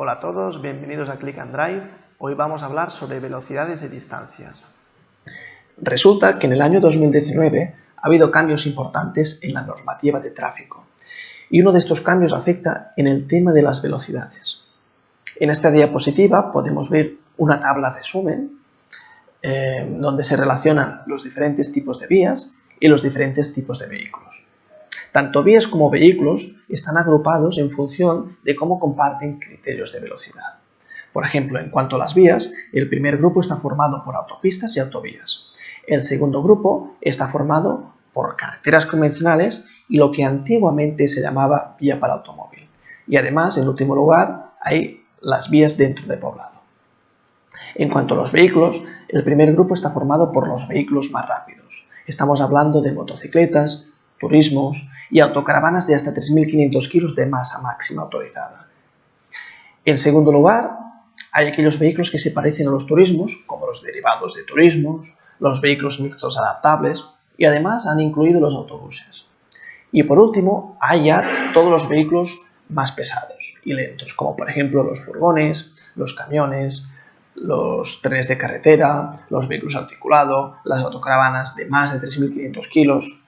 Hola a todos, bienvenidos a Click and Drive. Hoy vamos a hablar sobre velocidades y distancias. Resulta que en el año 2019 ha habido cambios importantes en la normativa de tráfico y uno de estos cambios afecta en el tema de las velocidades. En esta diapositiva podemos ver una tabla resumen donde se relacionan los diferentes tipos de vías y los diferentes tipos de vehículos. Tanto vías como vehículos están agrupados en función de cómo comparten criterios de velocidad. Por ejemplo, en cuanto a las vías, el primer grupo está formado por autopistas y autovías. El segundo grupo está formado por carreteras convencionales y lo que antiguamente se llamaba vía para automóvil. Y además, en último lugar, hay las vías dentro de poblado. En cuanto a los vehículos, el primer grupo está formado por los vehículos más rápidos. Estamos hablando de motocicletas, turismos y autocaravanas de hasta 3.500 kilos de masa máxima autorizada. En segundo lugar, hay aquellos vehículos que se parecen a los turismos, como los derivados de turismos, los vehículos mixtos adaptables y además han incluido los autobuses. Y por último, hay ya todos los vehículos más pesados y lentos, como por ejemplo los furgones, los camiones, los trenes de carretera, los vehículos articulados, las autocaravanas de más de 3.500 kilos.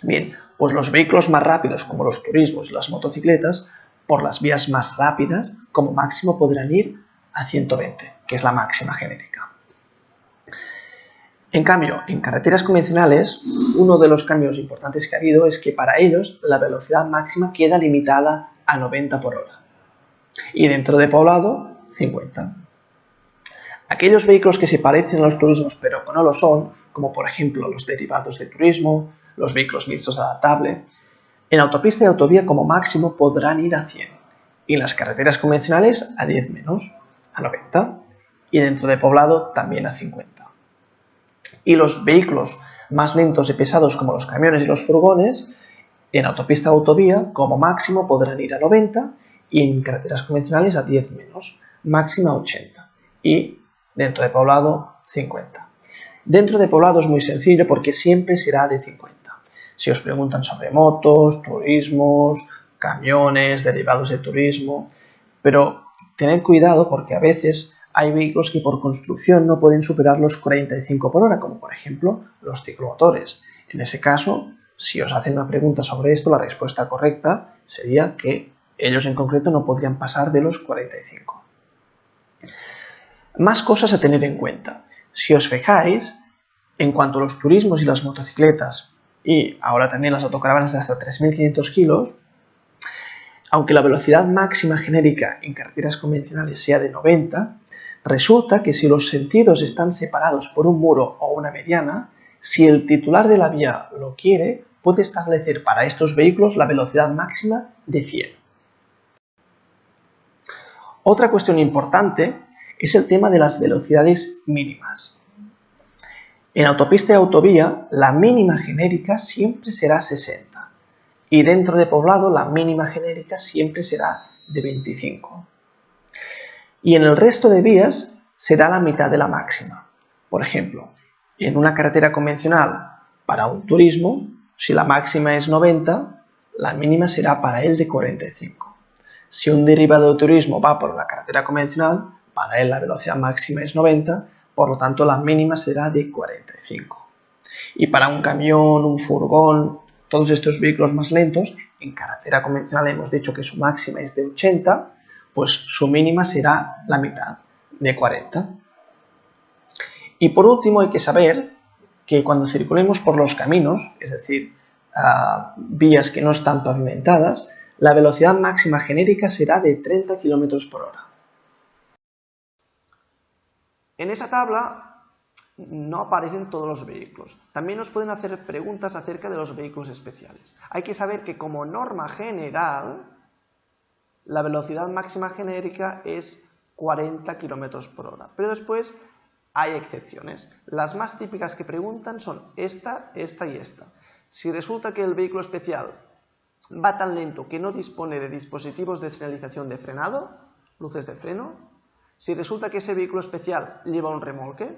Bien, pues los vehículos más rápidos, como los turismos y las motocicletas, por las vías más rápidas, como máximo podrán ir a 120, que es la máxima genérica. En cambio, en carreteras convencionales, uno de los cambios importantes que ha habido es que para ellos la velocidad máxima queda limitada a 90 por hora y dentro de poblado 50. Aquellos vehículos que se parecen a los turismos pero que no lo son, como por ejemplo los derivados de turismo, los vehículos mixtos adaptables, en autopista y autovía como máximo podrán ir a 100 y en las carreteras convencionales a 10 menos, a 90 y dentro de poblado también a 50. Y los vehículos más lentos y pesados como los camiones y los furgones, en autopista o autovía como máximo podrán ir a 90 y en carreteras convencionales a 10 menos, máxima 80 y dentro de poblado 50. Dentro de poblado es muy sencillo porque siempre será de 50. Si os preguntan sobre motos, turismos, camiones, derivados de turismo, pero tened cuidado porque a veces hay vehículos que por construcción no pueden superar los 45 por hora, como por ejemplo los ciclomotores. En ese caso, si os hacen una pregunta sobre esto, la respuesta correcta sería que ellos en concreto no podrían pasar de los 45. Más cosas a tener en cuenta. Si os fijáis, en cuanto a los turismos y las motocicletas, y ahora también las autocaravanas de hasta 3.500 kilos, aunque la velocidad máxima genérica en carreteras convencionales sea de 90, resulta que si los sentidos están separados por un muro o una mediana, si el titular de la vía lo quiere, puede establecer para estos vehículos la velocidad máxima de 100. Otra cuestión importante es el tema de las velocidades mínimas. En autopista y autovía, la mínima genérica siempre será 60 y dentro de poblado la mínima genérica siempre será de 25. Y en el resto de vías será la mitad de la máxima. Por ejemplo, en una carretera convencional para un turismo, si la máxima es 90, la mínima será para él de 45. Si un derivado de turismo va por una carretera convencional, para él la velocidad máxima es 90, por lo tanto la mínima será de 45. Y para un camión, un furgón, todos estos vehículos más lentos, en carretera convencional hemos dicho que su máxima es de 80, pues su mínima será la mitad, de 40. Y por último hay que saber que cuando circulemos por los caminos, es decir, vías que no están pavimentadas, la velocidad máxima genérica será de 30 km por hora. En esa tabla no aparecen todos los vehículos. También nos pueden hacer preguntas acerca de los vehículos especiales. Hay que saber que como norma general, la velocidad máxima genérica es 40 km por hora. Pero después hay excepciones. Las más típicas que preguntan son esta y esta. Si resulta que el vehículo especial va tan lento que no dispone de dispositivos de señalización de frenado, luces de freno, si resulta que ese vehículo especial lleva un remolque,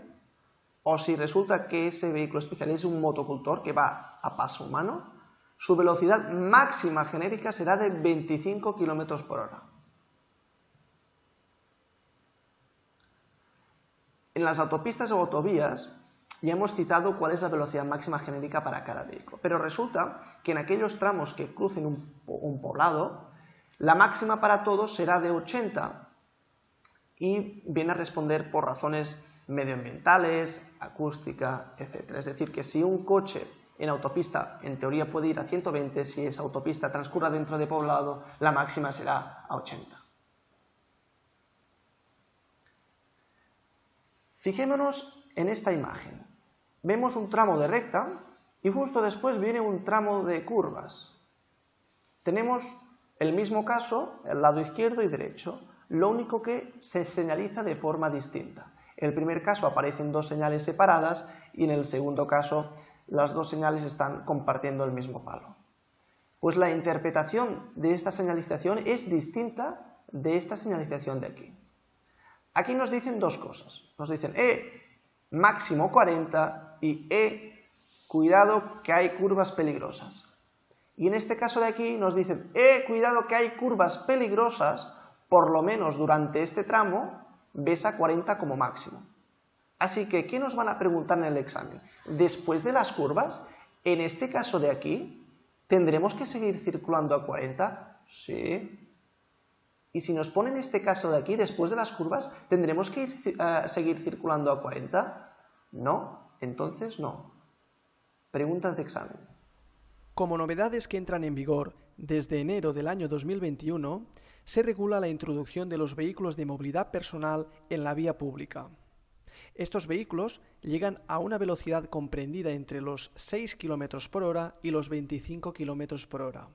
o si resulta que ese vehículo especial es un motocultor que va a paso humano, su velocidad máxima genérica será de 25 km por hora. En las autopistas o autovías ya hemos citado cuál es la velocidad máxima genérica para cada vehículo, pero resulta que en aquellos tramos que crucen un poblado, la máxima para todos será de 80 y viene a responder por razones medioambientales, acústica, etc. Es decir, que si un coche en autopista en teoría puede ir a 120, si esa autopista transcurra dentro de poblado, la máxima será a 80. Fijémonos en esta imagen. Vemos un tramo de recta y justo después viene un tramo de curvas. Tenemos el mismo caso, el lado izquierdo y derecho, lo único que se señaliza de forma distinta. En el primer caso aparecen dos señales separadas y en el segundo caso las dos señales están compartiendo el mismo palo. Pues la interpretación de esta señalización es distinta de esta señalización de aquí. Aquí nos dicen dos cosas. Nos dicen máximo 40 y cuidado que hay curvas peligrosas. Y en este caso de aquí nos dicen cuidado que hay curvas peligrosas, por lo menos durante este tramo ves a 40 como máximo. Así que, ¿qué nos van a preguntar en el examen? Después de las curvas, en este caso de aquí, ¿tendremos que seguir circulando a 40? Sí. Y si nos ponen este caso de aquí, después de las curvas, ¿tendremos que seguir circulando a 40? No, entonces no. Preguntas de examen. Como novedades que entran en vigor desde enero del año 2021, se regula la introducción de los vehículos de movilidad personal en la vía pública. Estos vehículos llegan a una velocidad comprendida entre los 6 km por hora y los 25 km por hora.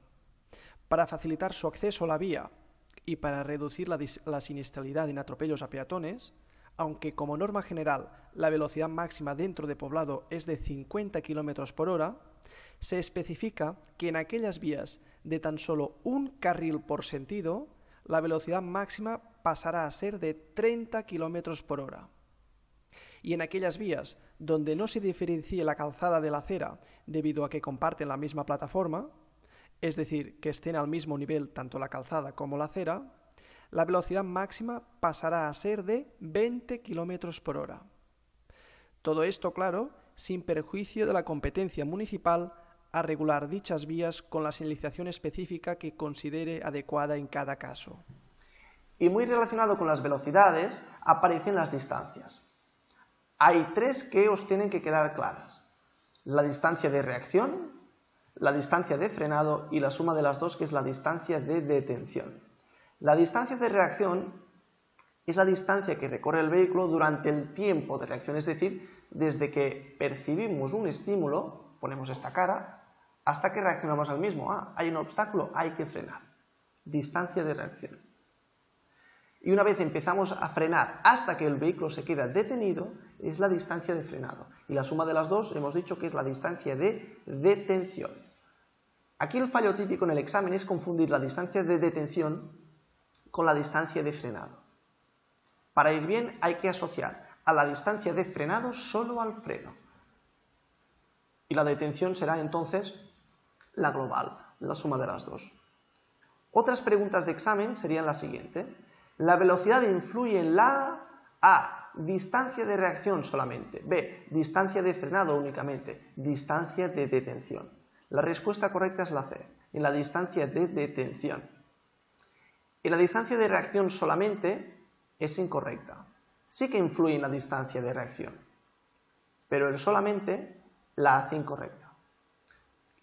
Para facilitar su acceso a la vía y para reducir la siniestralidad en atropellos a peatones, aunque como norma general la velocidad máxima dentro de poblado es de 50 km por hora, se especifica que en aquellas vías de tan solo un carril por sentido, la velocidad máxima pasará a ser de 30 km por hora. Y en aquellas vías donde no se diferencie la calzada de la acera debido a que comparten la misma plataforma, es decir, que estén al mismo nivel tanto la calzada como la acera, la velocidad máxima pasará a ser de 20 km por hora. Todo esto, claro, sin perjuicio de la competencia municipal a regular dichas vías con la señalización específica que considere adecuada en cada caso. Y muy relacionado con las velocidades, aparecen las distancias. Hay tres que os tienen que quedar claras. La distancia de reacción, la distancia de frenado y la suma de las dos, que es la distancia de detención. La distancia de reacción es la distancia que recorre el vehículo durante el tiempo de reacción, es decir, desde que percibimos un estímulo, ponemos esta cara, hasta que reaccionamos al mismo. Hay un obstáculo, hay que frenar. Distancia de reacción. Y una vez empezamos a frenar hasta que el vehículo se queda detenido, es la distancia de frenado. Y la suma de las dos hemos dicho que es la distancia de detención. Aquí el fallo típico en el examen es confundir la distancia de detención con la distancia de frenado. Para ir bien hay que asociar a la distancia de frenado solo al freno. Y la detención será entonces la global, la suma de las dos. Otras preguntas de examen serían las siguientes. La velocidad influye en la A. Distancia de reacción solamente. B. Distancia de frenado únicamente. Distancia de detención. La respuesta correcta es la C. En la distancia de detención. En la distancia de reacción solamente es incorrecta. Sí que influye en la distancia de reacción, pero en solamente la hace incorrecta.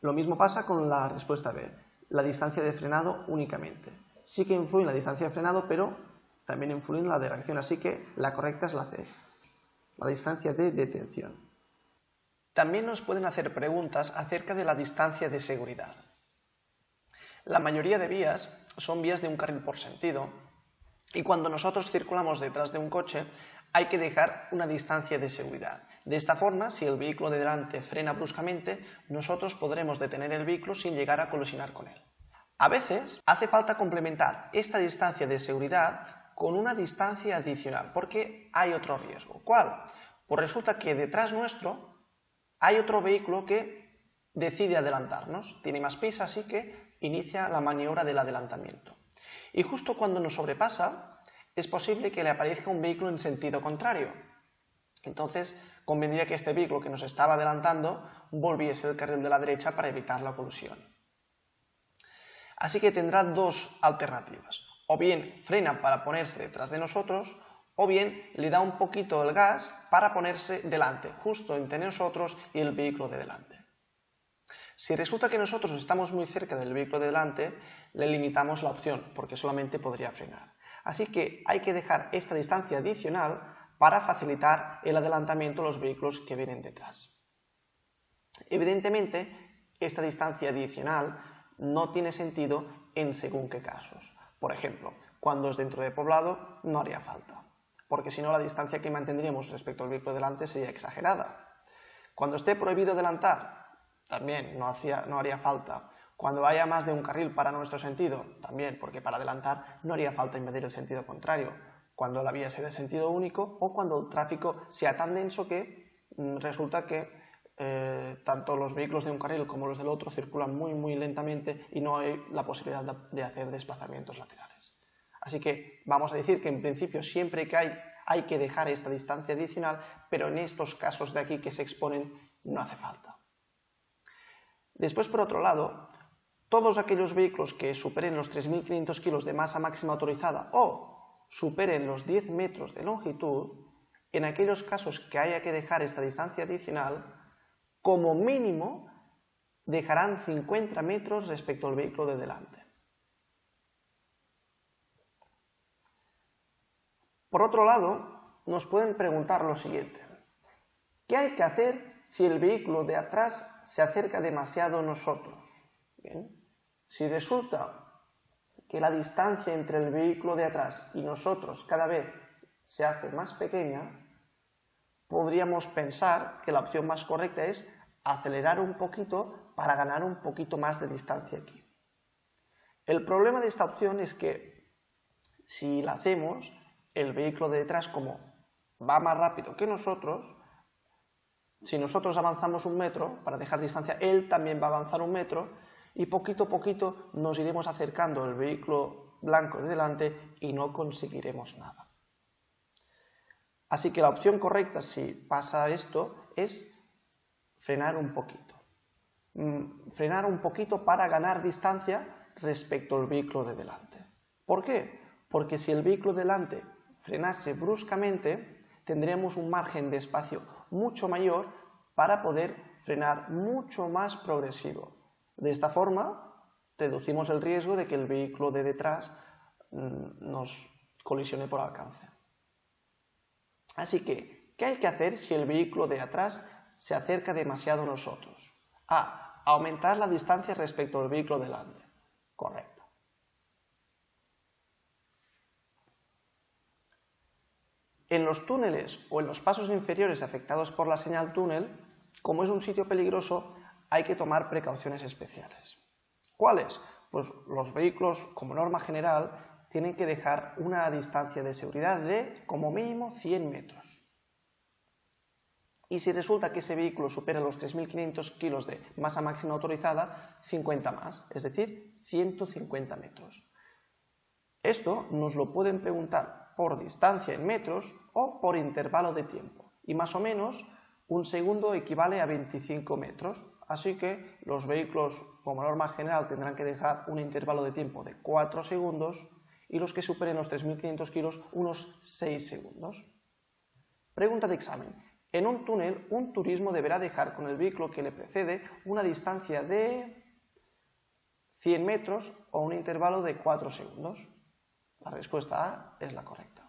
Lo mismo pasa con la respuesta B. La distancia de frenado únicamente. Sí que influye en la distancia de frenado, pero también influye en la de reacción, así que la correcta es la C, la distancia de detención. También nos pueden hacer preguntas acerca de la distancia de seguridad. La mayoría de vías son vías de un carril por sentido y cuando nosotros circulamos detrás de un coche hay que dejar una distancia de seguridad. De esta forma, si el vehículo de delante frena bruscamente, nosotros podremos detener el vehículo sin llegar a colisionar con él. A veces hace falta complementar esta distancia de seguridad con una distancia adicional, porque hay otro riesgo. ¿Cuál? Pues resulta que detrás nuestro hay otro vehículo que decide adelantarnos, tiene más prisa, así que inicia la maniobra del adelantamiento. Y justo cuando nos sobrepasa, es posible que le aparezca un vehículo en sentido contrario. Entonces, convendría que este vehículo que nos estaba adelantando volviese al carril de la derecha para evitar la colisión. Así que tendrá dos alternativas. O bien frena para ponerse detrás de nosotros, o bien le da un poquito el gas para ponerse delante, justo entre nosotros y el vehículo de delante. Si resulta que nosotros estamos muy cerca del vehículo de delante, le limitamos la opción, porque solamente podría frenar. Así que hay que dejar esta distancia adicional para facilitar el adelantamiento de los vehículos que vienen detrás. Evidentemente, esta distancia adicional no tiene sentido en según qué casos. Por ejemplo, cuando es dentro de poblado no haría falta, porque si no la distancia que mantendríamos respecto al vehículo delante sería exagerada. Cuando esté prohibido adelantar, también no haría falta. Cuando haya más de un carril para nuestro sentido, también, porque para adelantar no haría falta invadir el sentido contrario. Cuando la vía sea de sentido único o cuando el tráfico sea tan denso que resulta que tanto los vehículos de un carril como los del otro circulan muy lentamente y no hay la posibilidad de hacer desplazamientos laterales. Así que vamos a decir que en principio siempre que hay que dejar esta distancia adicional, pero en estos casos de aquí que se exponen no hace falta. Después, por otro lado, todos aquellos vehículos que superen los 3.500 kilos de masa máxima autorizada o superen los 10 metros de longitud, en aquellos casos que haya que dejar esta distancia adicional, como mínimo dejarán 50 metros respecto al vehículo de delante. Por otro lado, nos pueden preguntar lo siguiente: ¿qué hay que hacer si el vehículo de atrás se acerca demasiado a nosotros? Bien, si resulta que la distancia entre el vehículo de atrás y nosotros cada vez se hace más pequeña, podríamos pensar que la opción más correcta es acelerar un poquito para ganar un poquito más de distancia aquí. El problema de esta opción es que si la hacemos, el vehículo de detrás, como va más rápido que nosotros, si nosotros avanzamos 1 metro para dejar distancia, él también va a avanzar 1 metro y poquito a poquito nos iremos acercando al vehículo blanco de delante y no conseguiremos nada. Así que la opción correcta, si pasa esto, es frenar un poquito. Frenar un poquito para ganar distancia respecto al vehículo de delante. ¿Por qué? Porque si el vehículo de delante frenase bruscamente, tendríamos un margen de espacio mucho mayor para poder frenar mucho más progresivo. De esta forma, reducimos el riesgo de que el vehículo de detrás nos colisione por alcance. Así que, ¿qué hay que hacer si el vehículo de atrás se acerca demasiado a nosotros? A. Aumentar la distancia respecto al vehículo delante. Correcto. En los túneles o en los pasos inferiores afectados por la señal túnel, como es un sitio peligroso, hay que tomar precauciones especiales. ¿Cuáles? Pues los vehículos, como norma general, tienen que dejar una distancia de seguridad de, como mínimo, 100 metros. Y si resulta que ese vehículo supera los 3.500 kilos de masa máxima autorizada, 50 más, es decir, 150 metros. Esto nos lo pueden preguntar por distancia en metros o por intervalo de tiempo. Y más o menos, 1 segundo equivale a 25 metros. Así que los vehículos, como norma general, tendrán que dejar un intervalo de tiempo de 4 segundos y los que superen los 3.500 kilos, unos 6 segundos. Pregunta de examen. En un túnel, un turismo deberá dejar con el vehículo que le precede una distancia de 100 metros o un intervalo de 4 segundos. La respuesta A es la correcta.